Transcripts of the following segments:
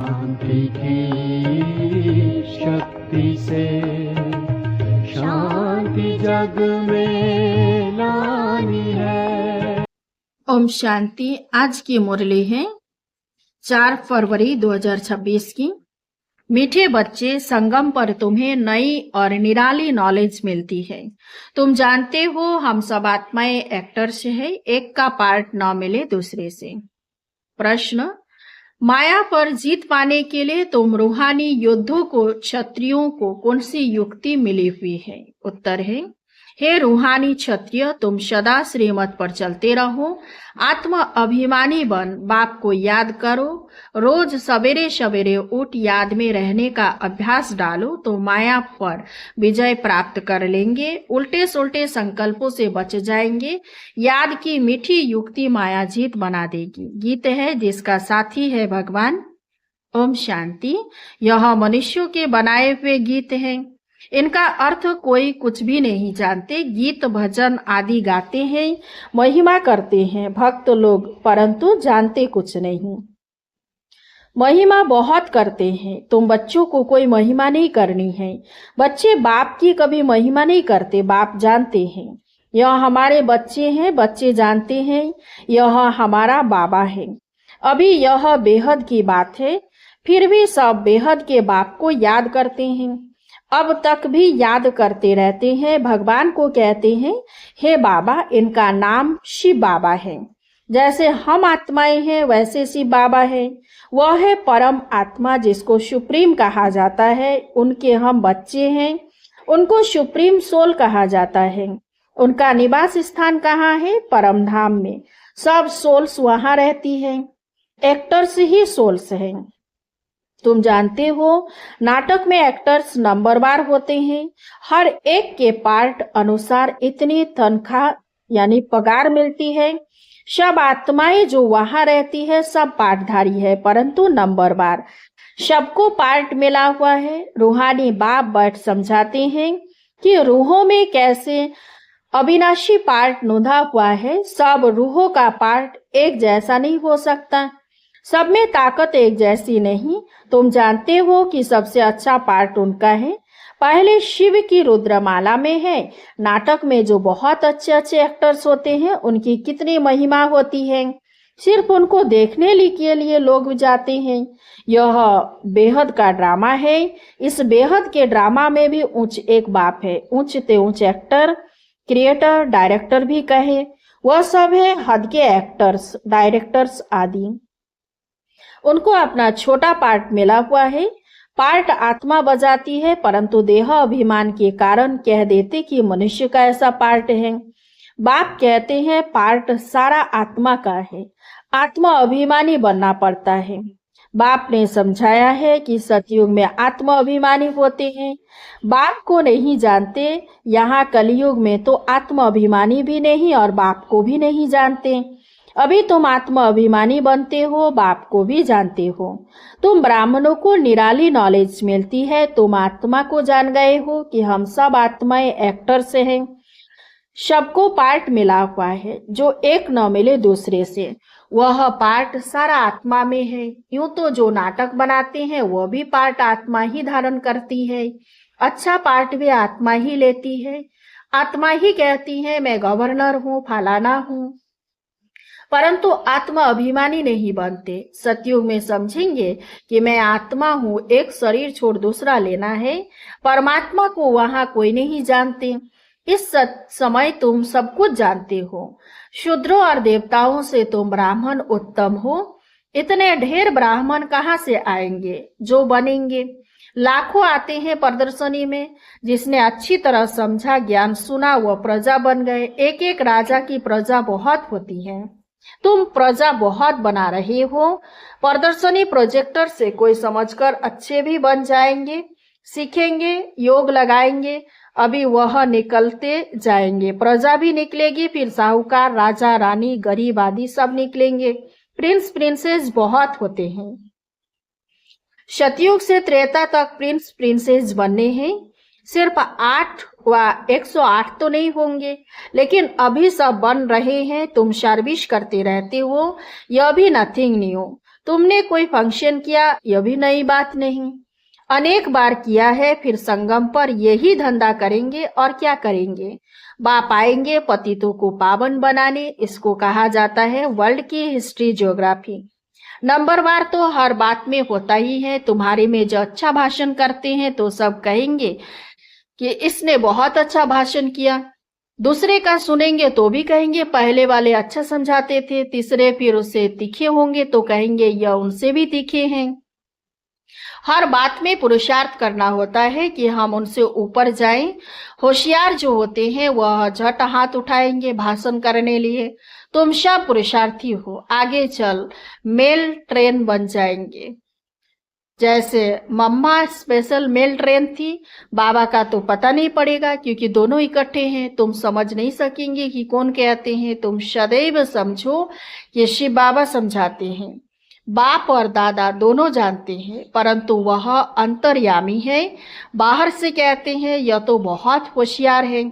शांति की शक्ति से शांति जग में लानी है। ओम शांति। आज की मुरली है 4 फरवरी 2026 की। मीठे बच्चे, संगम पर तुम्हें नई और निराली नॉलेज मिलती है। तुम जानते हो हम सब आत्माएं एक्टर्स हैं, एक का पार्ट न मिले दूसरे से। प्रश्न, माया पर जीत पाने के लिए तुम रूहानी योद्धों को, क्षत्रियों को कौन सी युक्ति मिली हुई है? उत्तर है, हे रूहानी क्षत्रिय, तुम सदा श्रीमत पर चलते रहो, आत्म अभिमानी बन, बाप को याद करो, रोज सवेरे सवेरे उठ याद में रहने का अभ्यास डालो तो माया पर विजय प्राप्त कर लेंगे, उल्टे सुल्टे संकल्पों से बच जाएंगे। याद की मीठी युक्ति माया जीत बना देगी। गीत है जिसका साथी है भगवान। ओम शांति। यह मनुष्यों के बनाए हुए गीत हैं। इनका अर्थ कोई कुछ भी नहीं जानते। गीत भजन आदि गाते हैं, महिमा करते हैं भक्त लोग, परंतु जानते कुछ नहीं। महिमा बहुत करते हैं। तुम बच्चों को कोई महिमा नहीं करनी है। बच्चे बाप की कभी महिमा नहीं करते, बाप जानते हैं। यह हमारे बच्चे हैं, बच्चे जानते हैं यह हमारा बाबा है। अभी यह बेहद की बात है, फिर भी सब बेहद के बाप को याद करते हैं। अब तक भी याद करते रहते हैं। भगवान को कहते हैं, हे बाबा, इनका नाम शिव बाबा है। जैसे हम आत्माएं हैं वैसे शिव बाबा है। वह है परम आत्मा जिसको सुप्रीम कहा जाता है। उनके हम बच्चे हैं, उनको सुप्रीम सोल कहा जाता है। उनका निवास स्थान कहाँ है? परम धाम में। सब सोल्स वहां रहती है। एक्टर्स ही सोल्स हैं। तुम जानते हो नाटक में एक्टर्स नंबरवार होते हैं। हर एक के पार्ट अनुसार इतनी तनख्वाह यानी पगार मिलती है। सब आत्माएं जो वहां रहती है सब पार्टधारी है, परंतु नंबरवार। सबको पार्ट मिला हुआ है। रूहानी बाप बैठ समझाते हैं कि रूहों में कैसे अविनाशी पार्ट नोंधा हुआ है। सब रूहों का पार्ट एक जैसा नहीं हो सकता, सब में ताकत एक जैसी नहीं। तुम जानते हो कि सबसे अच्छा पार्ट उनका है। पहले शिव की रुद्रमाला में है। नाटक में जो बहुत अच्छे अच्छे एक्टर्स होते हैं उनकी कितनी महिमा होती है। सिर्फ उनको देखने के लिए लोग जाते हैं। यह बेहद का ड्रामा है। इस बेहद के ड्रामा में भी ऊंच एक बाप है। ऊंच ते ऊंच एक्टर, क्रिएटर, डायरेक्टर भी कहे, वह सब है हद के एक्टर्स, डायरेक्टर्स आदि। उनको अपना छोटा पार्ट मिला हुआ है। पार्ट आत्मा बजाती है, परंतु देह अभिमान के कारण कह देते कि मनुष्य का ऐसा पार्ट है। बाप कहते हैं पार्ट सारा आत्मा का है। आत्मा अभिमानी बनना पड़ता है। बाप ने समझाया है कि सतयुग में आत्मा अभिमानी होते हैं। बाप को नहीं जानते। यहाँ कलयुग में तो आत्मा अभिमानी भी नहीं और बाप को भी नहीं जानते। अभी तुम आत्मा अभिमानी बनते हो, बाप को भी जानते हो। तुम ब्राह्मणों को निराली नॉलेज मिलती है। तुम आत्मा को जान गए हो कि हम सब आत्माएं एक्टर से हैं। सबको पार्ट मिला हुआ है, जो एक न मिले दूसरे से। वह पार्ट सारा आत्मा में है। यूं तो जो नाटक बनाते हैं वह भी पार्ट आत्मा ही धारण करती है। अच्छा पार्ट भी आत्मा ही लेती है। आत्मा ही कहती है मैं गवर्नर हूँ, फलाना हूँ, परंतु आत्मा अभिमानी नहीं बनते। सतयुग में समझेंगे कि मैं आत्मा हूँ, एक शरीर छोड़ दूसरा लेना है। परमात्मा को वहां कोई नहीं जानते। इस समय तुम सब कुछ जानते हो। शूद्रों और देवताओं से तुम ब्राह्मण उत्तम हो। इतने ढेर ब्राह्मण कहाँ से आएंगे जो बनेंगे? लाखों आते हैं प्रदर्शनी में। जिसने अच्छी तरह समझा, ज्ञान सुना, वह प्रजा बन गए। एक एक राजा की प्रजा बहुत होती है। तुम प्रजा बहुत बना रहे हो। प्रदर्शनी प्रोजेक्टर से कोई समझकर अच्छे भी बन जाएंगे, सीखेंगे, योग लगाएंगे। अभी वह निकलते जाएंगे। प्रजा भी निकलेगी, फिर साहूकार, राजा, रानी, गरीब आदि सब निकलेंगे। प्रिंस प्रिंसेस बहुत होते हैं। सतयुग से त्रेता तक प्रिंस प्रिंसेस बनने हैं। सिर्फ 8 व 108 तो नहीं होंगे, लेकिन अभी सब बन रहे हैं। तुम सर्विस करते रहते हो, यह भी नथिंग न्यू। तुमने कोई फंक्शन किया, यह भी नई बात नहीं। अनेक बार किया है, फिर संगम पर यही धंधा करेंगे और क्या करेंगे। बाप आएंगे पतितों को पावन बनाने। इसको कहा जाता है वर्ल्ड की हिस्ट्री ज्योग्राफी। नंबरवार तो हर बात में होता ही है। तुम्हारे में जो अच्छा भाषण करते हैं तो सब कहेंगे कि इसने बहुत अच्छा भाषण किया। दूसरे का सुनेंगे तो भी कहेंगे पहले वाले अच्छा समझाते थे। तीसरे फिर उससे तीखे होंगे तो कहेंगे यह उनसे भी तीखे हैं। हर बात में पुरुषार्थ करना होता है कि हम उनसे ऊपर जाएं। होशियार जो होते हैं वह झट हाथ उठाएंगे भाषण करने लिए। तुम सब पुरुषार्थी हो, आगे चल मेल ट्रेन बन जाएंगे। जैसे मम्मा स्पेशल मेल ट्रेन थी, बाबा का तो पता नहीं पड़ेगा क्योंकि दोनों इकट्ठे हैं। तुम समझ नहीं सकेंगे कि कौन कहते हैं। तुम सदैव समझो कि शिव बाबा समझाते हैं। बाप और दादा दोनों जानते हैं, परंतु वह अंतर्यामी है। बाहर से कहते हैं यह तो बहुत होशियार है।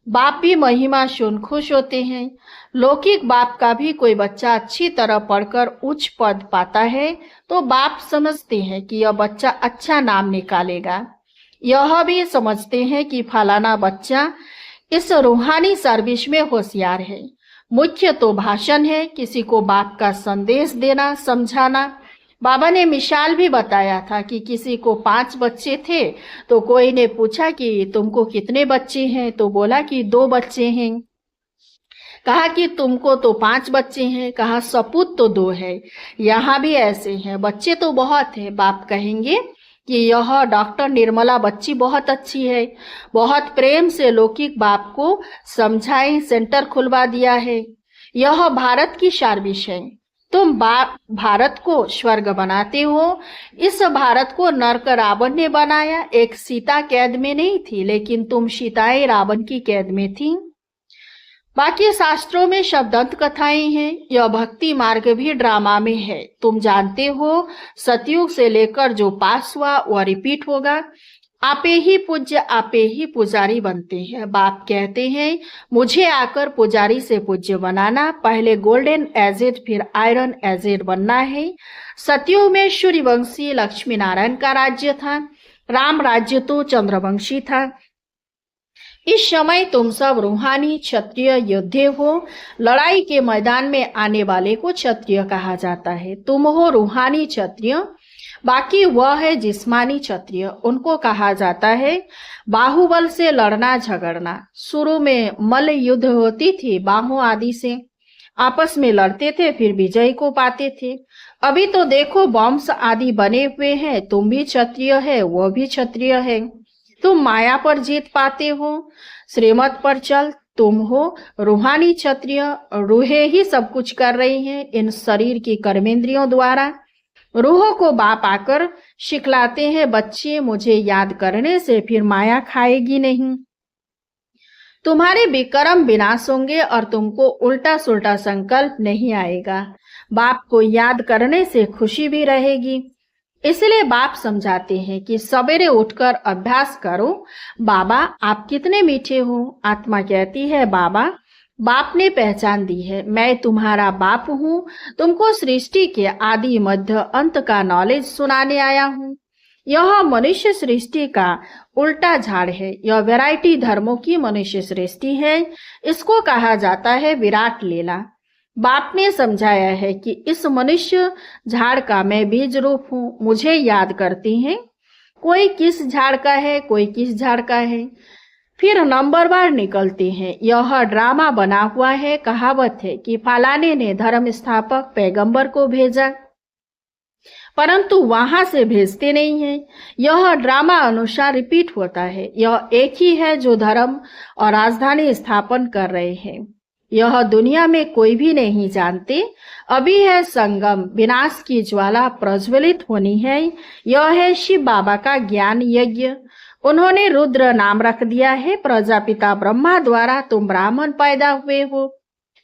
बाप भी महिमा सुन खुश होते हैं। लौकिक बाप का भी कोई बच्चा अच्छी तरह पढ़कर उच्च पद पाता है तो बाप समझते हैं कि यह बच्चा अच्छा नाम निकालेगा। यह भी समझते हैं कि फलाना बच्चा इस रूहानी सर्विस में होशियार है। मुख्य तो भाषण है, किसी को बाप का संदेश देना, समझाना। बाबा ने मिसाल भी बताया था कि किसी को 5 बच्चे थे तो कोई ने पूछा कि तुमको कितने बच्चे हैं, तो बोला कि 2 बच्चे हैं। कहा कि तुमको तो 5 बच्चे हैं, कहा सपूत तो 2 है। यहाँ भी ऐसे हैं, बच्चे तो बहुत हैं। बाप कहेंगे कि यह डॉक्टर निर्मला बच्ची बहुत अच्छी है। बहुत प्रेम से लौकिक बाप को समझाएं, सेंटर खुलवा दिया है। यह भारत की सर्विस है। तुम भारत को स्वर्ग बनाते हो। इस भारत को नरक रावण ने बनाया। एक सीता कैद में नहीं थी, लेकिन तुम सीताएं रावण की कैद में थी। बाकी शास्त्रों में शब्दांत कथाएं हैं। यह भक्ति मार्ग भी ड्रामा में है। तुम जानते हो सतयुग से लेकर जो पास हुआ वह रिपीट होगा। आपे ही पूज्य, आपे ही पुजारी बनते हैं। बाप कहते हैं मुझे आकर पुजारी से पूज्य बनाना। पहले गोल्डन एजेड फिर आयरन एजेड बनना है। सतयुग में सूर्यवंशी लक्ष्मी नारायण का राज्य था। राम राज्य तो चंद्रवंशी था। इस समय तुम सब रूहानी क्षत्रिय योद्धे हो। लड़ाई के मैदान में आने वाले को क्षत्रिय कहा जाता है। तुम हो रूहानी क्षत्रिय, बाकी वह है जिस्मानी क्षत्रिय। उनको कहा जाता है बाहुबल से लड़ना झगड़ना। शुरू में मल्ल युद्ध होती थी, बाहों आदि से आपस में लड़ते थे, फिर विजय को पाते थे। अभी तो देखो वंश आदि बने हुए हैं। तुम भी क्षत्रिय है, वह भी क्षत्रिय है। तुम माया पर जीत पाते हो, श्रीमत पर चल। तुम हो रूहानी क्षत्रिय। रूहें ही सब कुछ कर रही हैं इन शरीर की कर्मेंद्रियों द्वारा। रूहों को बाप आकर सिखलाते हैं बच्चे मुझे याद करने से फिर माया खाएगी नहीं। तुम्हारे विक्रम विनाश होंगे और तुमको उल्टा सुल्टा संकल्प नहीं आएगा। बाप को याद करने से खुशी भी रहेगी। इसलिए बाप समझाते हैं कि सवेरे उठकर अभ्यास करो। बाबा आप कितने मीठे हो। आत्मा कहती है बाबा बाप ने पहचान दी है, मैं तुम्हारा बाप हूँ। तुमको सृष्टि के आदि मध्य अंत का नॉलेज सुनाने आया हूँ। यह मनुष्य सृष्टि का उल्टा झाड़ है। यह वैरायटी धर्मों की मनुष्य सृष्टि है। इसको कहा जाता है विराट लीला। बाप ने समझाया है कि इस मनुष्य झाड़ का मैं बीज रूप हूँ। मुझे याद करती हैं। कोई किस झाड़ का है, कोई किस झाड़ का है, फिर नंबरवार निकलते हैं। यह ड्रामा बना हुआ है। कहावत है कि फलाने ने धर्म स्थापक पैगंबर को भेजा, परंतु वहां से भेजते नहीं है। यह ड्रामा अनुसार रिपीट होता है। यह एक ही है जो धर्म और राजधानी स्थापन कर रहे हैं। यह दुनिया में कोई भी नहीं जानते। अभी है संगम, विनाश की ज्वाला प्रज्वलित होनी है। यह है शिव बाबा का ज्ञान यज्ञ। उन्होंने रुद्र नाम रख दिया है। प्रजापिता ब्रह्मा द्वारा तुम ब्राह्मण पैदा हुए हो।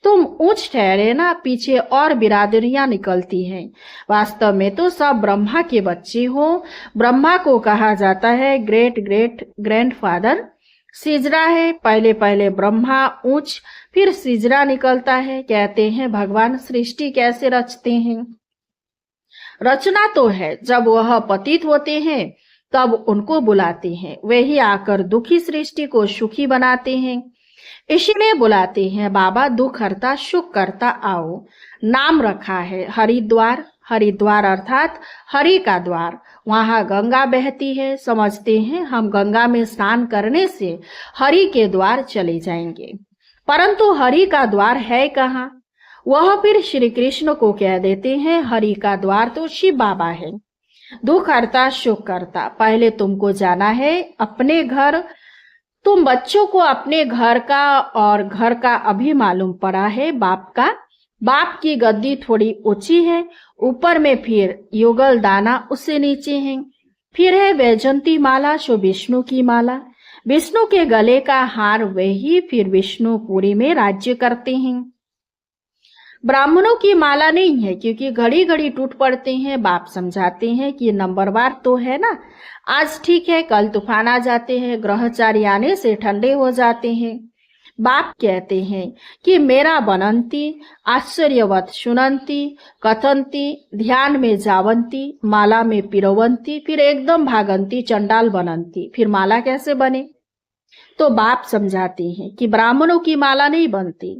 तुम उच्च ठहरे ना, पीछे और बिरादरियां निकलती हैं। वास्तव में तो सब ब्रह्मा के बच्चे हो। ब्रह्मा को कहा जाता है ग्रेट ग्रेट ग्रैंडफादर। सिजरा है, पहले पहले ब्रह्मा ऊंच, फिर सिजरा निकलता है। कहते हैं भगवान सृष्टि कैसे रचते हैं। रचना तो है, जब वह पतित होते हैं तब उनको बुलाते हैं, वही आकर दुखी सृष्टि को सुखी बनाते हैं। इसीलिए बुलाते हैं, बाबा दुख हरता सुख करता आओ। नाम रखा है हरिद्वार। हरिद्वार अर्थात हरि का द्वार। वहां गंगा बहती है। समझते हैं हम गंगा में स्नान करने से हरि के द्वार चले जाएंगे, परंतु हरि का द्वार है कहाँ? वह फिर श्री कृष्ण को कह देते हैं, हरि का द्वार तो शिव बाबा है। दुख हरता सुख करता। पहले तुमको जाना है अपने घर। तुम बच्चों को अपने घर का और घर का अभी मालूम पड़ा है बाप का। बाप की गद्दी थोड़ी ऊंची है, ऊपर में फिर युगल दाना उससे नीचे है, फिर है वैजंती माला जो विष्णु की माला। विष्णु के गले का हार वही, फिर विष्णु पुरी में राज्य करते हैं। ब्राह्मणों की माला नहीं है, क्योंकि घड़ी घड़ी टूट पड़ते हैं। बाप समझाते हैं कि नंबरवार तो है ना, आज ठीक है कल तूफान आ जाते हैं, ग्रहचारी आने से ठंडे हो जाते हैं। बाप कहते हैं कि मेरा बनंती आश्चर्यवत सुनंती कथंती ध्यान में जावंती माला में पिरोवंती, फिर एकदम भागंती चंडाल बनंती। फिर माला कैसे बने? तो बाप समझाते हैं कि ब्राह्मणों की माला नहीं बनती।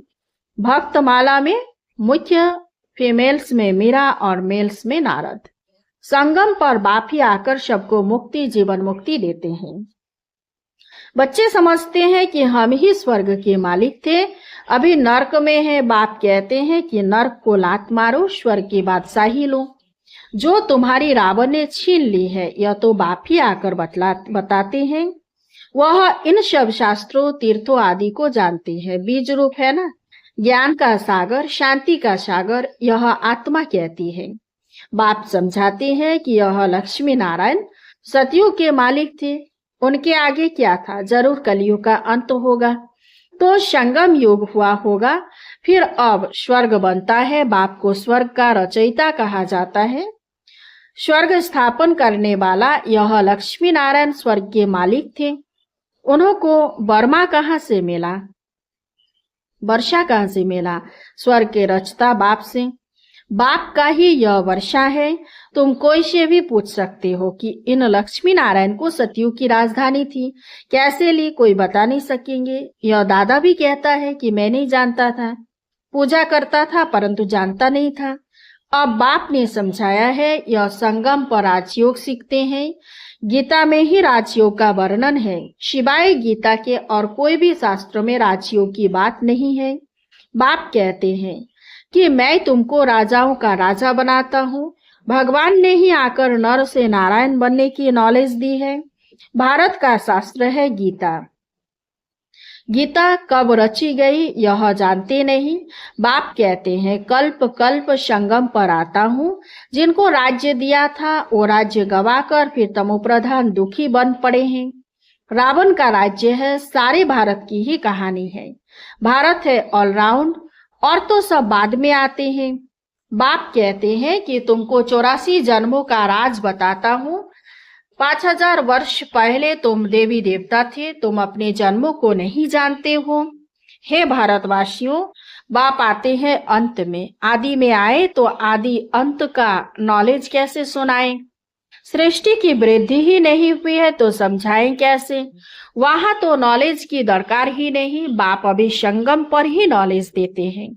भक्त माला में मुख्य फीमेल्स में मीरा और मेल्स में नारद। संगम पर बाप ही आकर सबको मुक्ति जीवन मुक्ति देते हैं। बच्चे समझते हैं कि हम ही स्वर्ग के मालिक थे, अभी नर्क में है। बाप कहते हैं कि नर्क को लात मारो, स्वर्ग की बादशाही लो। जो तुम्हारी रावण ने छीन ली है, यह तो बाप ही आकर बताते हैं। वह इन सब शास्त्रों तीर्थों आदि को जानते हैं। बीज रूप है ना, ज्ञान का सागर शांति का सागर, यह आत्मा कहती है। बाप समझाते हैं कि यह लक्ष्मी नारायण सतयुग के मालिक थे। उनके आगे क्या था? जरूर कलयुग का अंत होगा, तो संगम युग हुआ होगा। फिर अब स्वर्ग बनता है। बाप को स्वर्ग का रचयिता कहा जाता है, स्वर्ग स्थापन करने वाला यह लक्ष्मी नारायण स्वर्ग के मालिक थे। उनको बर्मा कहाँ से मिला, वर्षा कहाँ से मिला? स्वर्ग के रचता बाप से। बाप का ही यह वर्षा है। तुम कोई से भी पूछ सकते हो कि इन लक्ष्मी नारायण को सतयुग की राजधानी थी, कैसे ली? कोई बता नहीं सकेंगे। यह दादा भी कहता है कि मैं नहीं जानता था, पूजा करता था परंतु जानता नहीं था। अब बाप ने समझाया है, यह संगम पर राजयोग सीखते हैं। गीता में ही राजयोग का वर्णन है, शिवाय गीता के और कोई भी शास्त्र में राजयोग की बात नहीं है। बाप कहते हैं कि मैं तुमको राजाओं का राजा बनाता हूँ। भगवान ने ही आकर नर से नारायण बनने की नॉलेज दी है। भारत का शास्त्र है गीता। गीता कब रची गई यह जानते नहीं। बाप कहते हैं कल्प कल्प संगम पर आता हूँ। जिनको राज्य दिया था वो राज्य गवाकर फिर तमोप्रधान दुखी बन पड़े हैं। रावण का राज्य है, सारे भारत की ही कहानी है। भारत है ऑलराउंड, और तो सब बाद में आते हैं। बाप कहते हैं कि तुमको 84 जन्मों का राज बताता हूँ। 5000 वर्ष पहले तुम देवी देवता थे, तुम अपने जन्मों को नहीं जानते हो। हे भारतवासियों, बाप आते हैं अंत में। आदि में आए तो आदि अंत का नॉलेज कैसे सुनाएं? सृष्टि की वृद्धि ही नहीं हुई है तो समझाएं कैसे? वहां तो नॉलेज की दरकार ही नहीं। बाप अभी संगम पर ही नॉलेज देते हैं।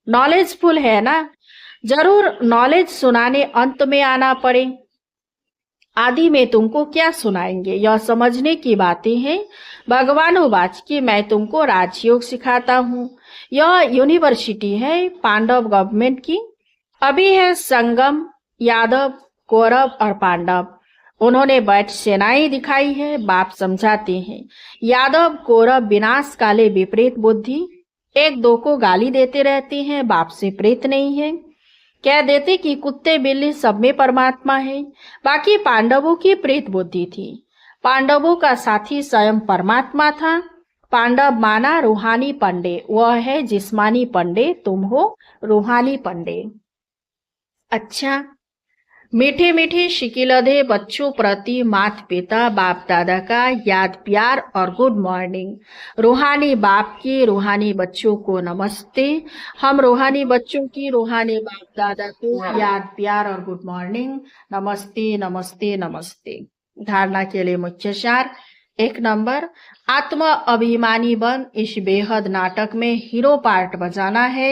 नॉलेजफुल है ना, जरूर नॉलेज सुनाने अंत में आना पड़े। आदि में तुमको क्या सुनाएंगे, यह समझने की बातें हैं। भगवान उवाच की मैं तुमको राजयोग सिखाता हूँ। यह यूनिवर्सिटी है पांडव गवर्नमेंट की। अभी है संगम, यादव कौरव और पांडव, उन्होंने बैठ सेनाएं दिखाई है। बाप समझाते हैं यादव कौरव विनाश काले विपरीत बुद्धि, एक दो को गाली देते रहते हैं, बाप से प्रेत नहीं है। कह देते कि कुत्ते बिल्ली सब में परमात्मा है। बाकी पांडवों की प्रेत बुद्धि थी। पांडवों का साथी स्वयं परमात्मा था। पांडव माना रूहानी पंडे, वह है जिस्मानी पंडे, तुम हो रूहानी पंडे। अच्छा, मीठे मीठे शिकिलधे बच्चों प्रति माता पिता बाप दादा का याद प्यार और गुड मॉर्निंग। रूहानी बाप की रूहानी बच्चों को नमस्ते। हम रूहानी बच्चों की रूहानी बाप दादा को याद प्यार और गुड मॉर्निंग। नमस्ते नमस्ते नमस्ते। धारणा के लिए मुख्य सार। 1 नंबर, आत्मा अभिमानी बन इस बेहद नाटक में हीरो पार्ट बजाना है।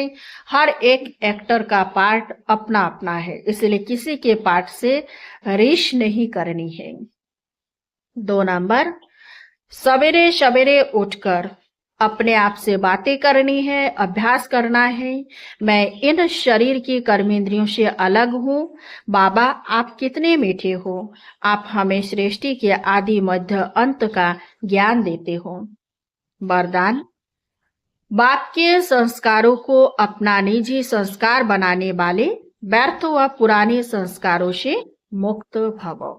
हर एक एक्टर का पार्ट अपना अपना है, इसलिए किसी के पार्ट से रीस नहीं करनी है। 2 नंबर, सवेरे सवेरे उठकर अपने आप से बातें करनी है, अभ्यास करना है। मैं इन शरीर की कर्मेंद्रियों से अलग हूँ। बाबा आप कितने मीठे हो, आप हमें सृष्टि के आदि मध्य अंत का ज्ञान देते हो। वरदान, बाप के संस्कारों को अपना निजी संस्कार बनाने वाले व्यर्थ व पुराने संस्कारों से मुक्त भवो।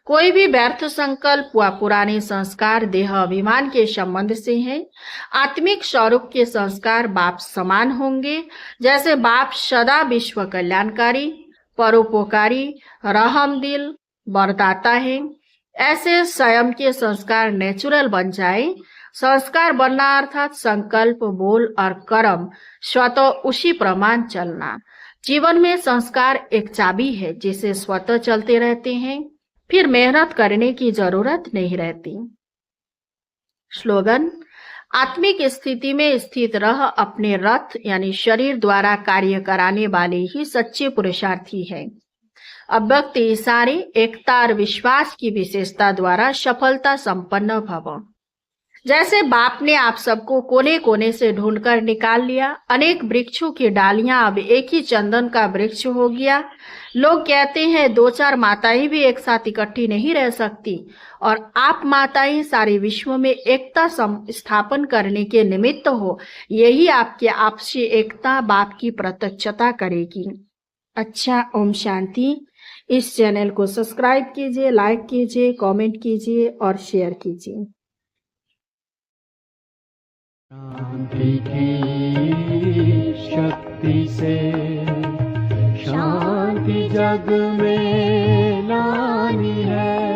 कोई भी व्यर्थ संकल्प व पुराने संस्कार देह अभिमान के संबंध से है। आत्मिक स्वरूप के संस्कार बाप समान होंगे। जैसे बाप सदा विश्व कल्याणकारी, परोपकारी, रहमदिल, वरदाता है, ऐसे स्वयं के संस्कार नेचुरल बन जाए। संस्कार बनना अर्थात संकल्प, बोल और कर्म स्वतः उसी प्रमाण चलना। जीवन में संस्कार एक चाबी है जिसे स्वतः चलते रहते हैं, फिर मेहनत करने की जरूरत नहीं रहती। स्लोगन, आत्मिक स्थिति में स्थित रह अपने रथ यानी शरीर द्वारा कार्य कराने वाले ही सच्चे पुरुषार्थी है। अव्यक्त इशारे एकता और विश्वास की विशेषता द्वारा सफलता संपन्न भव। जैसे बाप ने आप सबको कोने कोने से ढूंढकर निकाल लिया, अनेक वृक्षों की डालियां अब एक ही चंदन का वृक्ष हो गया। लोग कहते हैं 2-4 माताएं भी एक साथ इकट्ठी नहीं रह सकती, और आप माताएं सारे विश्व में एकता स्थापन करने के निमित्त हो। यही आपके आपसी एकता बाप की प्रत्यक्षता करेगी। अच्छा, ओम शांति। इस चैनल को सब्सक्राइब कीजिए, लाइक कीजिए, कमेंट कीजिए और शेयर कीजिए। शांति की शक्ति से शांति जग में लानी है।